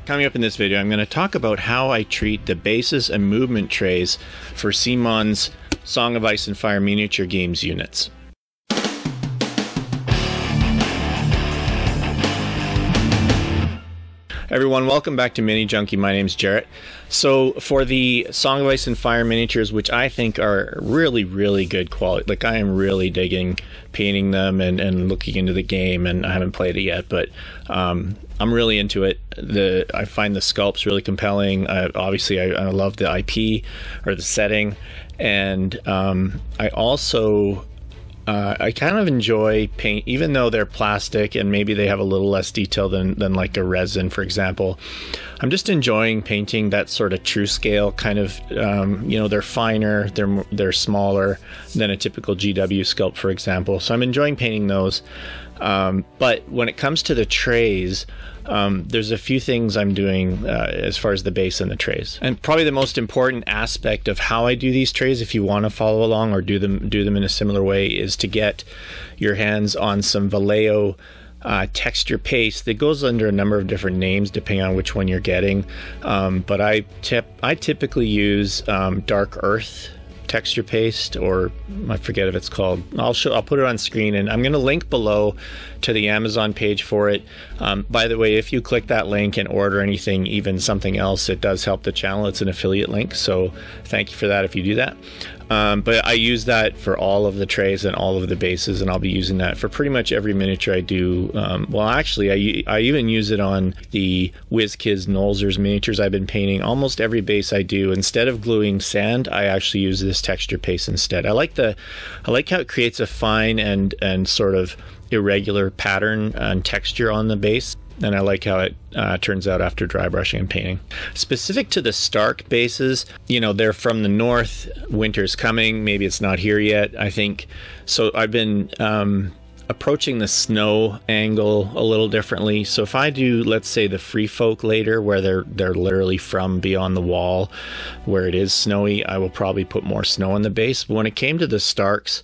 Coming up in this video, I'm going to talk about how I treat the bases and movement trays for CMON's Song of Ice and Fire miniature games units. Everyone, welcome back to Mini Junkie. My name's Jarrett. So for the Song of Ice and Fire miniatures, which I think are really good quality, like I am really digging painting them and looking into the game, and I haven't played it yet, but I'm really into it. I find the sculpts really compelling. Obviously I love the IP or the setting, and I also I kind of enjoy paint, even though they're plastic and maybe they have a little less detail than like a resin, for example. I'm just enjoying painting that sort of true scale kind of, you know, they're finer, they're smaller than a typical GW sculpt, for example. So I'm enjoying painting those. But when it comes to the trays, there's a few things I'm doing as far as the base and the trays. And probably the most important aspect of how I do these trays, if you want to follow along or do them in a similar way, is to get your hands on some Vallejo texture paste that goes under a number of different names depending on which one you're getting. But I typically use Dark Earth texture paste, or I forget if it's called. I'll put it on screen, and I'm going to link below to the Amazon page for it. By the way, if you click that link and order anything, even something else, it does help the channel. It's an affiliate link, so thank you for that if you do that. But I use that for all of the trays and all of the bases, and I'll be using that for pretty much every miniature I do. Well, actually, I even use it on the WizKids Nolzur's miniatures I've been painting. Almost every base I do, instead of gluing sand, I actually use this texture paste instead. I like how it creates a fine and sort of irregular pattern and texture on the base. And I like how it turns out after dry brushing and painting. Specific to the Stark bases, you know, they're from the north, winter's coming, maybe it's not here yet, I think. So I've been approaching the snow angle a little differently. So if I do, let's say, the Free Folk later, where they're literally from beyond the wall, where it is snowy, I will probably put more snow on the base. But when it came to the Starks,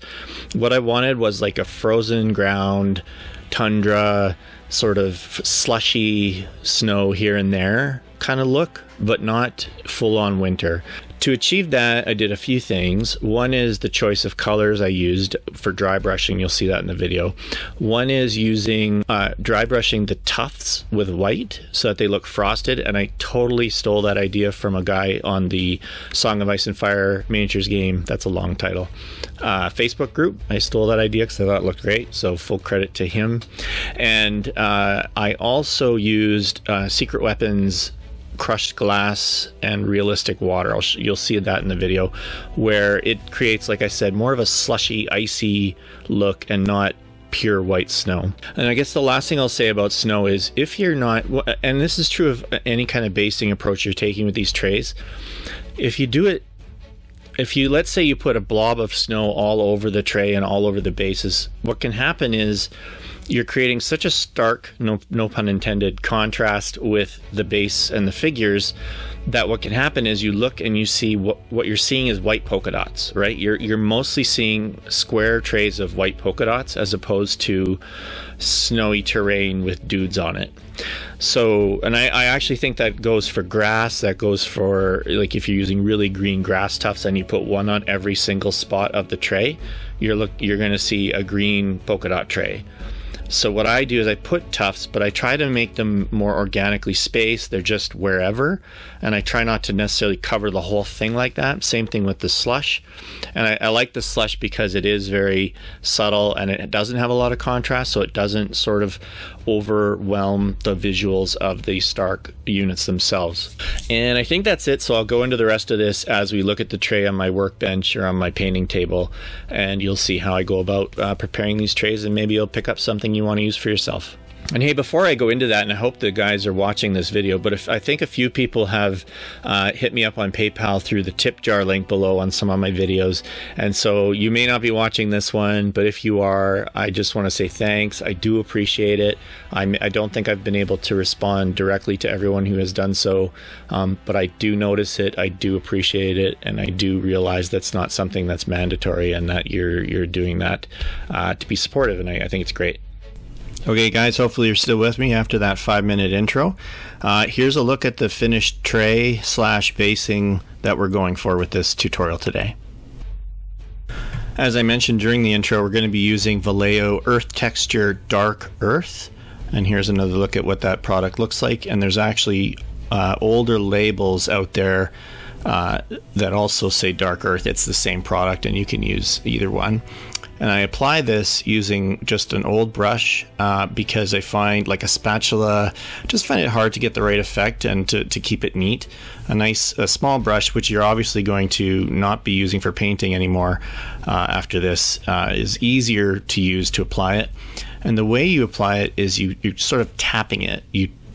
what I wanted was like a frozen ground, tundra, sort of slushy snow here and there kind of look, but not full-on winter. To achieve that, I did a few things. One is the choice of colors I used for dry brushing. You'll see that in the video. One is using dry brushing the tufts with white so that they look frosted, and I totally stole that idea from a guy on the Song of Ice and Fire miniatures game, that's a long title, Facebook group. I stole that idea because I thought it looked great, so full credit to him. And I also used Secret Weapons crushed glass and realistic water. You'll see that in the video, where it creates, like I said, more of a slushy, icy look and not pure white snow. And I guess the last thing I'll say about snow is, if you're not, and this is true of any kind of basing approach you're taking with these trays, if you do it, let's say you put a blob of snow all over the tray and all over the bases, what can happen is you're creating such a stark, no pun intended, contrast with the base and the figures, that what can happen is you look and you see what you're seeing is white polka dots, right? You're mostly seeing square trays of white polka dots as opposed to snowy terrain with dudes on it. So, and I actually think that goes for grass, that goes for, like, if you're using really green grass tufts and you put one on every single spot of the tray, you're going to see a green polka dot tray. So what I do is I put tufts, but I try to make them more organically spaced. They're just wherever, and I try not to necessarily cover the whole thing like that. Same thing with the slush. And I like the slush because it is very subtle and it doesn't have a lot of contrast, so it doesn't sort of overwhelm the visuals of the Stark units themselves. And I think that's it, so I'll go into the rest of this as we look at the tray on my workbench or on my painting table, and you'll see how I go about preparing these trays, and maybe you'll pick up something you want to use for yourself. And hey, before I go into that, and I hope the guys are watching this video, but I think a few people have hit me up on PayPal through the tip jar link below on some of my videos, and so you may not be watching this one, but if you are, I just want to say thanks. I do appreciate it. I don't think I've been able to respond directly to everyone who has done so, but I do notice it, I do appreciate it, and I do realize that's not something that's mandatory, and that you're doing that to be supportive, and I think it's great. Okay guys, hopefully you're still with me after that 5-minute intro. Here's a look at the finished tray slash basing that we're going for with this tutorial today. As I mentioned during the intro, we're going to be using Vallejo Earth Texture Dark Earth. And here's another look at what that product looks like. And there's actually older labels out there that also say Dark Earth. It's the same product and you can use either one. And I apply this using just an old brush because I find, like a spatula, just find it hard to get the right effect and to keep it neat. A small brush, which you're obviously going to not be using for painting anymore after this, is easier to use to apply it. And the way you apply it is you're sort of tapping it.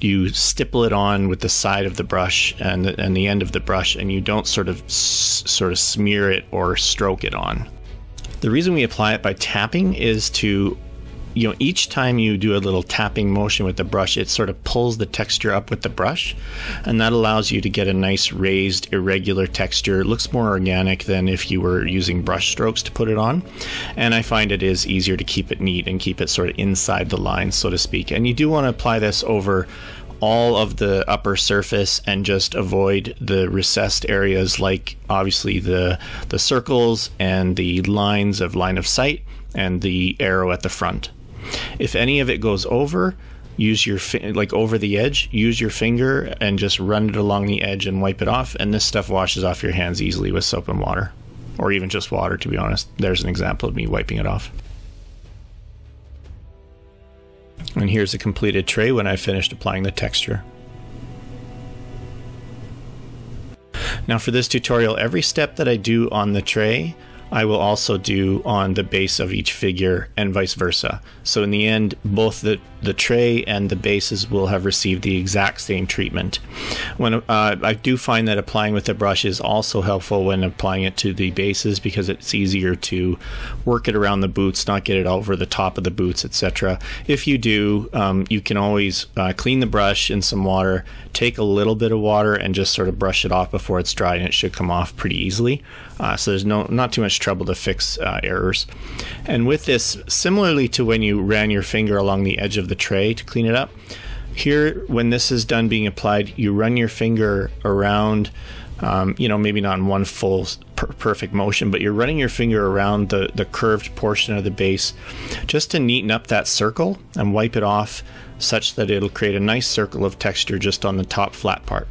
You stipple it on with the side of the brush and the end of the brush, and you don't sort of smear it or stroke it on. The reason we apply it by tapping is to, each time you do a little tapping motion with the brush, it sort of pulls the texture up with the brush, and that allows you to get a nice raised, irregular texture. It looks more organic than if you were using brush strokes to put it on, and I find it is easier to keep it neat and keep it sort of inside the line, so to speak. And you do want to apply this over all of the upper surface and just avoid the recessed areas, like obviously the circles and the lines of line of sight and the arrow at the front. If any of it goes over, use your over the edge, use your finger and just run it along the edge and wipe it off, and this stuff washes off your hands easily with soap and water, or even just water, to be honest. There's an example of me wiping it off. And here's a completed tray when I finished applying the texture. Now for this tutorial, every step that I do on the tray, I will also do on the base of each figure and vice versa. So in the end, both the tray and the bases will have received the exact same treatment. When I do find that applying with the brush is also helpful when applying it to the bases, because it's easier to work it around the boots, not get it over the top of the boots, etc. If you do, you can always clean the brush in some water, take a little bit of water and just sort of brush it off before it's dry, and it should come off pretty easily. So there's not too much trouble to fix errors. And with this, similarly to when you ran your finger along the edge of the tray to clean it up, here when this is done being applied, you run your finger around, maybe not in one full perfect motion, but you're running your finger around the curved portion of the base just to neaten up that circle and wipe it off, such that it'll create a nice circle of texture just on the top flat part.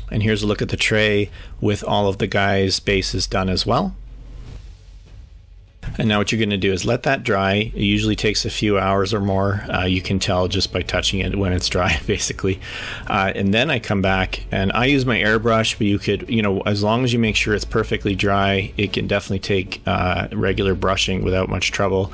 And here's a look at the tray with all of the guys' bases done as well. And now what you're going to do is let that dry. It usually takes a few hours or more. You can tell just by touching it when it's dry, basically. And then I come back and I use my airbrush, but you could, as long as you make sure it's perfectly dry, it can definitely take regular brushing without much trouble.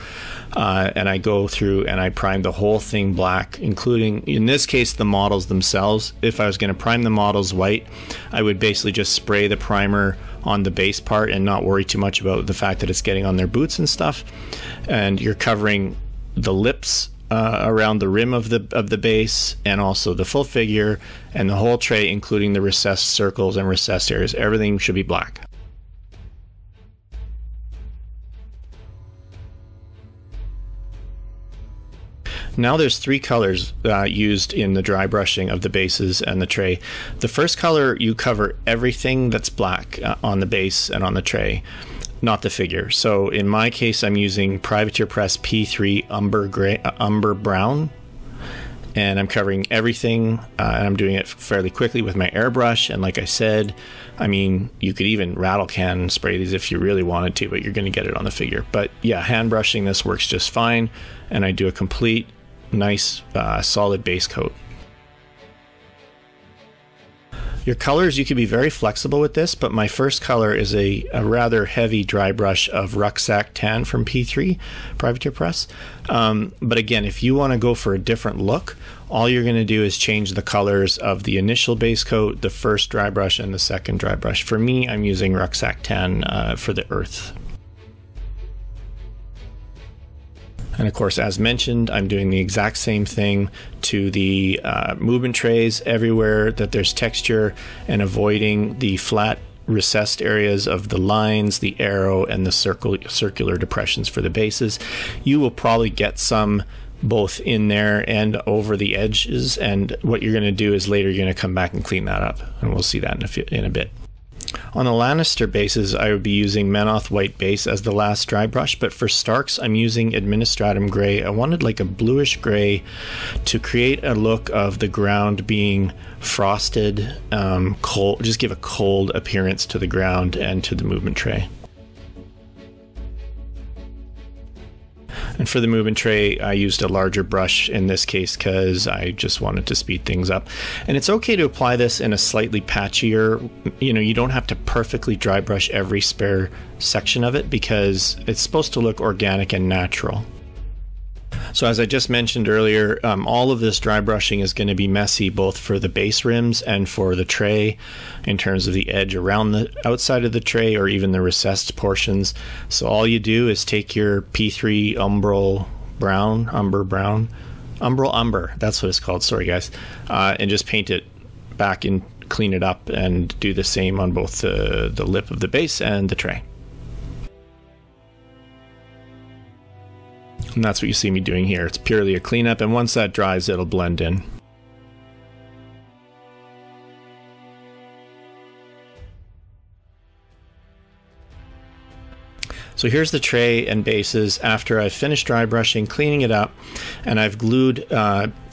And I go through and I prime the whole thing black, including, in this case, the models themselves. If I was going to prime the models white, I would basically just spray the primer on the base part and not worry too much about the fact that it's getting on their boots and stuff. And you're covering the lips around the rim of the base, and also the full figure and the whole tray, including the recessed circles and recessed areas. Everything should be black. Now there's 3 colors used in the dry brushing of the bases and the tray. The first color, you cover everything that's black on the base and on the tray, not the figure. So in my case, I'm using Privateer Press P3 Umber Brown, and I'm covering everything, and I'm doing it fairly quickly with my airbrush. And like I said, you could even rattle can spray these if you really wanted to, but you're going to get it on the figure. But yeah, hand brushing this works just fine, and I do a complete nice solid base coat. Your colors, you can be very flexible with this, but my first color is a rather heavy dry brush of Rucksack Tan from P3 Privateer Press. But again, if you want to go for a different look, all you're going to do is change the colors of the initial base coat, the first dry brush, and the second dry brush. For me, I'm using Rucksack Tan for the earth. And of course, as mentioned, I'm doing the exact same thing to the movement trays everywhere that there's texture, and avoiding the flat recessed areas of the lines, the arrow, and the circular depressions for the bases. You will probably get some both in there and over the edges, and what you're going to do is later you're going to come back and clean that up, and we'll see that in a bit. On the Lannister bases, I would be using Menoth White base as the last dry brush, but for Starks, I'm using Administratum Gray. I wanted like a bluish gray to create a look of the ground being frosted, cold, just give a cold appearance to the ground and to the movement tray. And for the movement tray, I used a larger brush in this case because I just wanted to speed things up. And it's okay to apply this in a slightly patchier, you don't have to perfectly dry brush every spare section of it because it's supposed to look organic and natural. So as I just mentioned earlier, all of this dry brushing is going to be messy both for the base rims and for the tray in terms of the edge around the outside of the tray or even the recessed portions. So all you do is take your P3 Umber Brown, that's what it's called, sorry guys, and just paint it back and clean it up and do the same on both the lip of the base and the tray. And that's what you see me doing here. It's purely a cleanup, and once that dries, it'll blend in. So here's the tray and bases after I've finished dry brushing, cleaning it up, and I've glued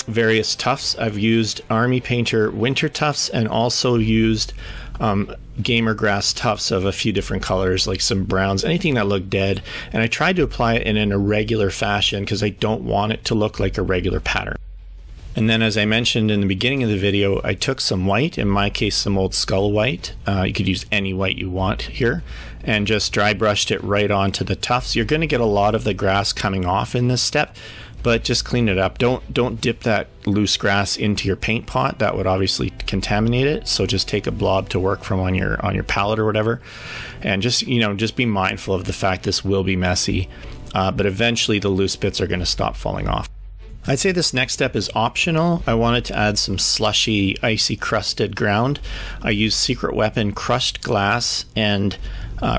various tufts. I've used Army Painter winter tufts and also used gamer grass tufts of a few different colors, like some browns, anything that looked dead. And I tried to apply it in an irregular fashion because I don't want it to look like a regular pattern. And then, as I mentioned in the beginning of the video, I took some white, in my case some old Skull White, you could use any white you want here, and just dry brushed it right onto the tufts. You're going to get a lot of the grass coming off in this step, but just clean it up. Don't dip that loose grass into your paint pot. That would obviously contaminate it. So just take a blob to work from on your palette or whatever, and just be mindful of the fact this will be messy, but eventually the loose bits are going to stop falling off. I'd say this next step is optional. I wanted to add some slushy, icy crusted ground. I used Secret Weapon crushed glass and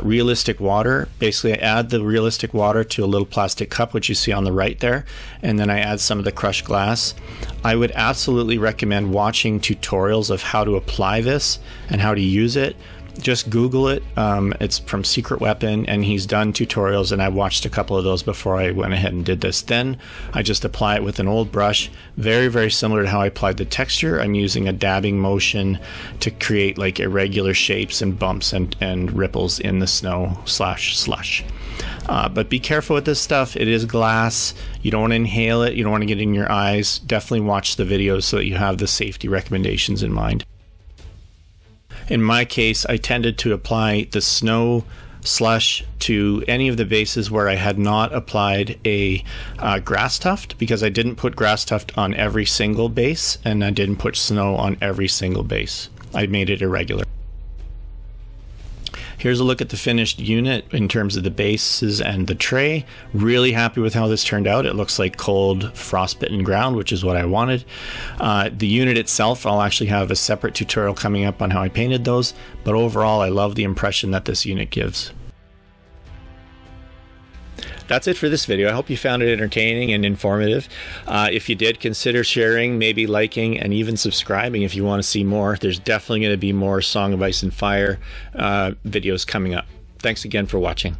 realistic water. Basically, I add the realistic water to a little plastic cup, which you see on the right there, and then I add some of the crushed glass. I would absolutely recommend watching tutorials of how to apply this and how to use it. Just Google it. It's from Secret Weapon, and he's done tutorials, and I watched a couple of those before I went ahead and did this. Then I just apply it with an old brush, very, very similar to how I applied the texture. I'm using a dabbing motion to create like irregular shapes and bumps and ripples in the snow / slush. But be careful with this stuff. It is glass. You don't want to inhale it. You don't want to get in your eyes. Definitely watch the videos so that you have the safety recommendations in mind. In my case, I tended to apply the snow slush to any of the bases where I had not applied a grass tuft, because I didn't put grass tuft on every single base and I didn't put snow on every single base. I made it irregular. Here's a look at the finished unit in terms of the bases and the tray. Really happy with how this turned out. It looks like cold, frostbitten ground, which is what I wanted. The unit itself, I'll actually have a separate tutorial coming up on how I painted those, but overall I love the impression that this unit gives. That's it for this video. I hope you found it entertaining and informative. If you did, consider sharing, maybe liking, and even subscribing if you want to see more. There's definitely going to be more Song of Ice and Fire videos coming up. Thanks again for watching.